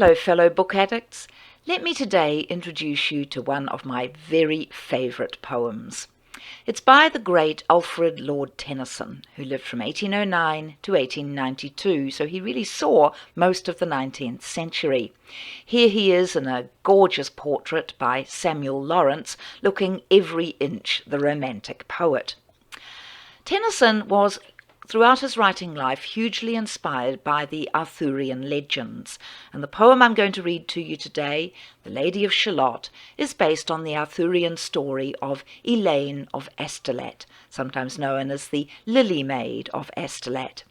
Hello fellow book addicts, let me today introduce you to one of my very favourite poems. It's by the great Alfred Lord Tennyson, who lived from 1809 to 1892, so he really saw most of the 19th century. Here he is in a gorgeous portrait by Samuel Lawrence, looking every inch the romantic poet. Tennyson was, throughout his writing life, hugely inspired by the Arthurian legends, and the poem I'm going to read to you today, The Lady of Shalott, is based on the Arthurian story of Elaine of Astolat, sometimes known as the Lily Maid of Astolat.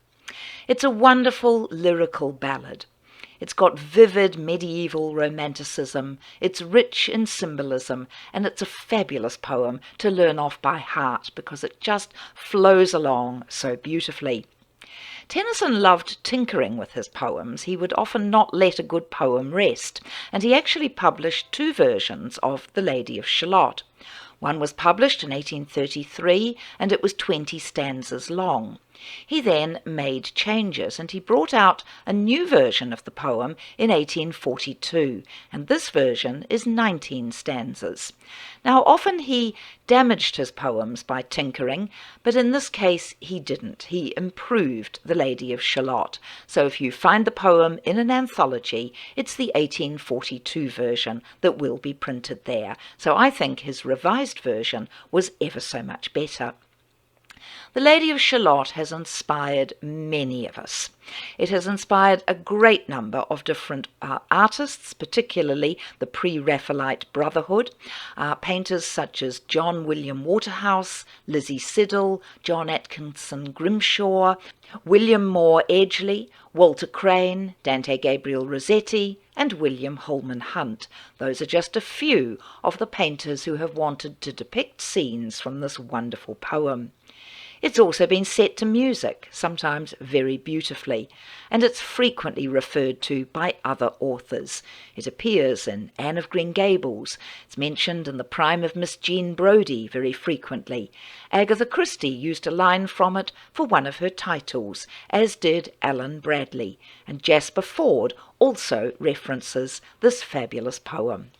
It's a wonderful lyrical ballad. It's got vivid medieval romanticism, it's rich in symbolism, and it's a fabulous poem to learn off by heart because it just flows along so beautifully. Tennyson loved tinkering with his poems. He would often not let a good poem rest, and he actually published two versions of The Lady of Shalott. One was published in 1833, and it was 20 stanzas long. He then made changes, and he brought out a new version of the poem in 1842, and this version is 19 stanzas. Now, often he damaged his poems by tinkering, but in this case he didn't. He improved The Lady of Shalott. So if you find the poem in an anthology, it's the 1842 version that will be printed there. So I think his revised version was ever so much better. The Lady of Shalott has inspired many of us. It has inspired a great number of different artists, particularly the pre-Raphaelite Brotherhood, painters such as John William Waterhouse, Lizzie Siddal, John Atkinson Grimshaw, William Moore Edgley, Walter Crane, Dante Gabriel Rossetti, and William Holman Hunt. Those are just a few of the painters who have wanted to depict scenes from this wonderful poem. It's also been set to music, sometimes very beautifully, and it's frequently referred to by other authors. It appears in Anne of Green Gables. It's mentioned in The Prime of Miss Jean Brodie very frequently. Agatha Christie used a line from it for one of her titles, as did Alan Bradley, and Jasper Fforde also references this fabulous poem.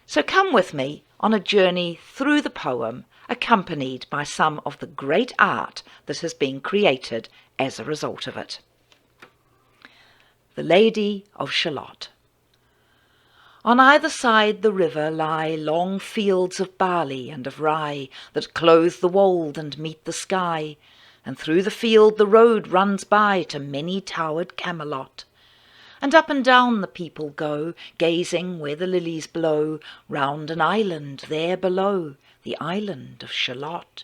So come with me on a journey through the poem, accompanied by some of the great art that has been created as a result of it. The Lady of Shalott. On either side the river lie long fields of barley and of rye that clothe the wold and meet the sky, and through the field the road runs by to many-towered Camelot. And up and down the people go, gazing where the lilies blow, round an island there below, the island of Shalott.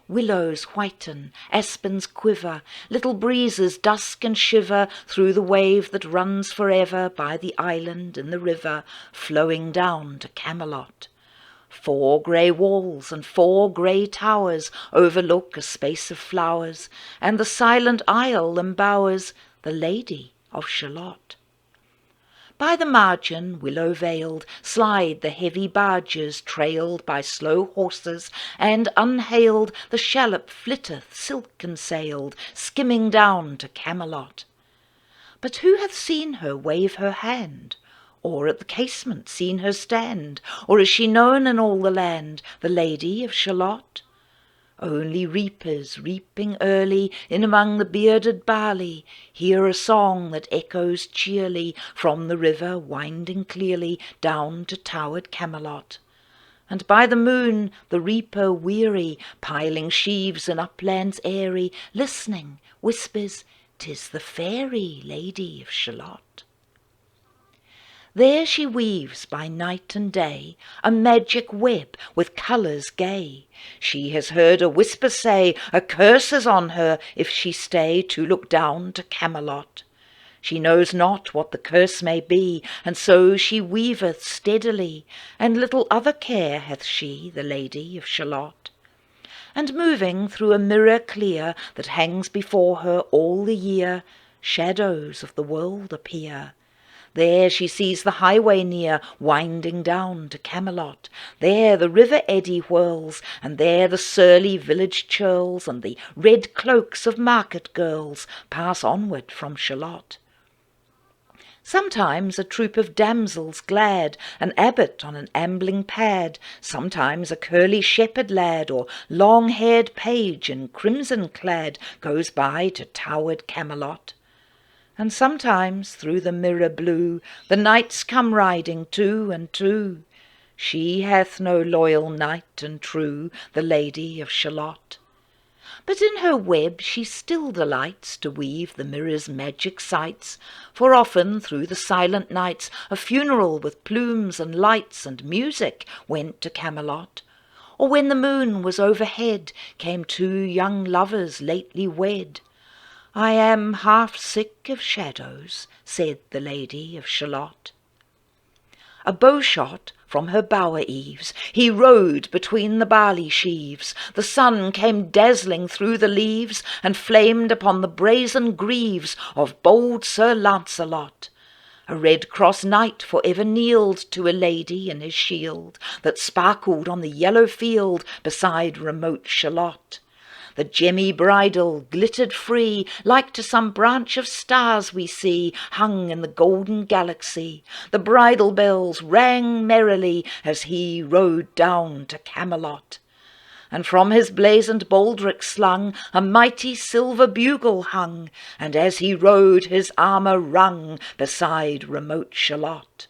Willows whiten, aspens quiver, little breezes dusk and shiver through the wave that runs forever by the island in the river, flowing down to Camelot. 4 grey walls and 4 grey towers overlook a space of flowers, and the silent isle embowers the Lady of Shalott. By the margin, willow-veiled, slide the heavy barges trailed by slow horses, and unhailed the shallop flitteth silken-sailed, skimming down to Camelot. But who hath seen her wave her hand, or at the casement seen her stand, or is she known in all the land, the Lady of Shalott? Only reapers, reaping early in among the bearded barley, hear a song that echoes cheerly from the river winding clearly down to towered Camelot. And by the moon the reaper weary, piling sheaves in uplands airy, listening, whispers, "'Tis the fairy Lady of Shalott." There she weaves by night and day a magic web with colours gay. She has heard a whisper say, a curse is on her if she stay to look down to Camelot. She knows not what the curse may be, and so she weaveth steadily, and little other care hath she, the Lady of Shalott. And moving through a mirror clear that hangs before her all the year, shadows of the world appear. There she sees the highway near, winding down to Camelot. There the river eddy whirls, and there the surly village churls, and the red cloaks of market girls pass onward from Shalott. Sometimes a troop of damsels glad, an abbot on an ambling pad, sometimes a curly shepherd lad, or long-haired page in crimson clad, goes by to towered Camelot. And sometimes through the mirror blue the knights come riding two and two. She hath no loyal knight and true, the Lady of Shalott. But in her web she still delights to weave the mirror's magic sights, for often through the silent nights a funeral with plumes and lights and music went to Camelot. Or when the moon was overhead came two young lovers lately wed. I am half sick of shadows, said the Lady of Shalott. A bowshot from her bower eaves he rode between the barley sheaves. The sun came dazzling through the leaves and flamed upon the brazen greaves of bold Sir Lancelot. A red cross knight for ever kneeled to a lady in his shield that sparkled on the yellow field beside remote Shalott. The gemmy bridle glittered free, like to some branch of stars we see hung in the golden galaxy. The bridle bells rang merrily as he rode down to Camelot. And from his blazoned baldric slung a mighty silver bugle hung, and as he rode his armour rung beside remote Shalott.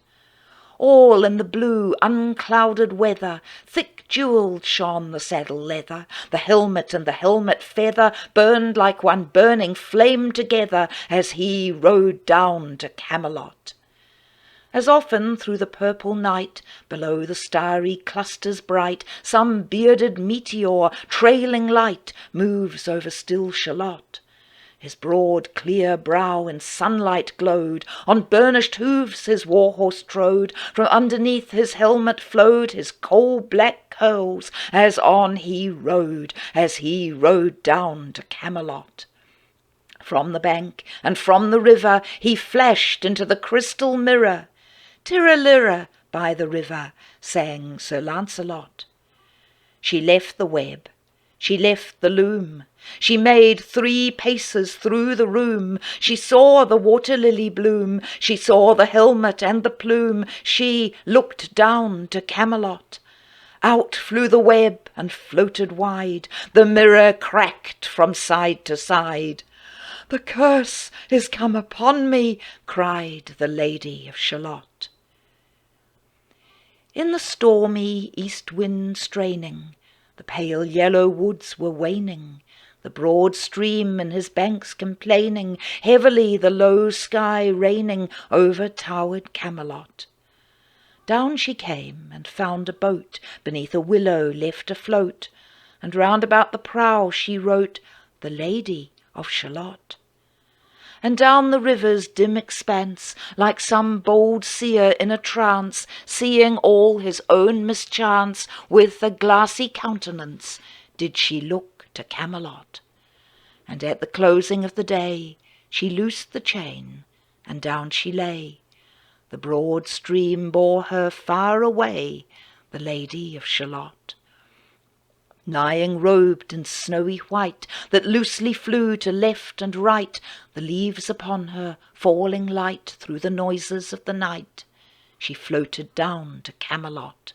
All in the blue unclouded weather, thick jewelled shone the saddle leather, the helmet and the helmet feather burned like one burning flame together as he rode down to Camelot. As often through the purple night, below the starry clusters bright, some bearded meteor, trailing light, moves over still Shalott. His broad, clear brow in sunlight glowed, on burnished hooves his war-horse trode, from underneath his helmet flowed his coal-black curls, as on he rode down to Camelot. From the bank and from the river he flashed into the crystal mirror. Tirra-lirra, by the river, sang Sir Lancelot. She left the web, she left the loom, she made 3 paces through the room. She saw the water-lily bloom, she saw the helmet and the plume. She looked down to Camelot. Out flew the web and floated wide. The mirror cracked from side to side. "The curse is come upon me," cried the Lady of Shalott. In the stormy east wind straining, the pale yellow woods were waning, the broad stream in his banks complaining, heavily the low sky raining over towered Camelot. Down she came and found a boat beneath a willow left afloat, and round about the prow she wrote, "The Lady of Shalott." And down the river's dim expanse, like some bold seer in a trance, seeing all his own mischance, with a glassy countenance, did she look to Camelot. And at the closing of the day, she loosed the chain, and down she lay. The broad stream bore her far away, the Lady of Shalott. Lying robed in snowy white, that loosely flew to left and right, the leaves upon her falling light through the noises of the night, she floated down to Camelot.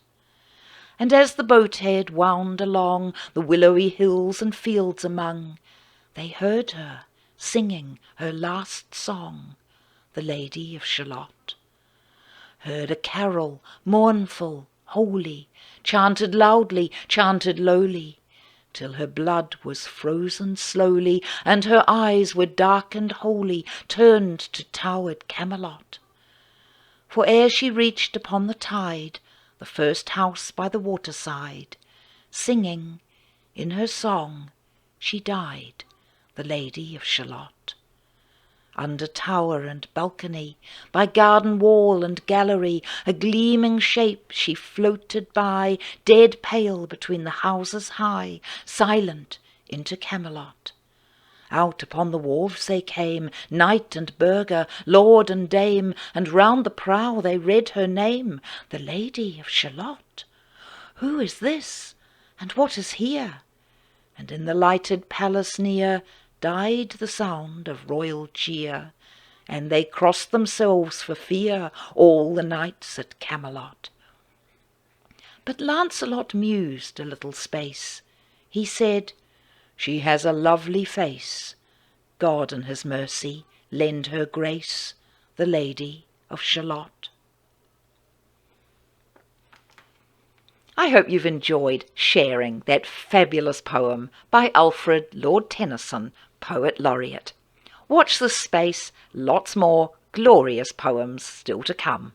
And as the boat-head wound along the willowy hills and fields among, they heard her singing her last song, the Lady of Shalott. Heard a carol, mournful, holy, chanted loudly, chanted lowly, till her blood was frozen slowly, and her eyes were darkened wholly, turned to towered Camelot. For ere she reached upon the tide, the first house by the waterside, singing, in her song, she died, the Lady of Shalott. Under tower and balcony, by garden wall and gallery, a gleaming shape she floated by, dead pale between the houses high, silent into Camelot. Out upon the wharves they came, knight and burgher, lord and dame, and round the prow they read her name, the Lady of Shalott. Who is this, and what is here? And in the lighted palace near died the sound of royal cheer, and they crossed themselves for fear, all the knights at Camelot. But Lancelot mused a little space. He said, "She has a lovely face. God in his mercy lend her grace, the Lady of Shalott." I hope you've enjoyed sharing that fabulous poem by Alfred, Lord Tennyson, Poet Laureate. Watch this space, lots more glorious poems still to come.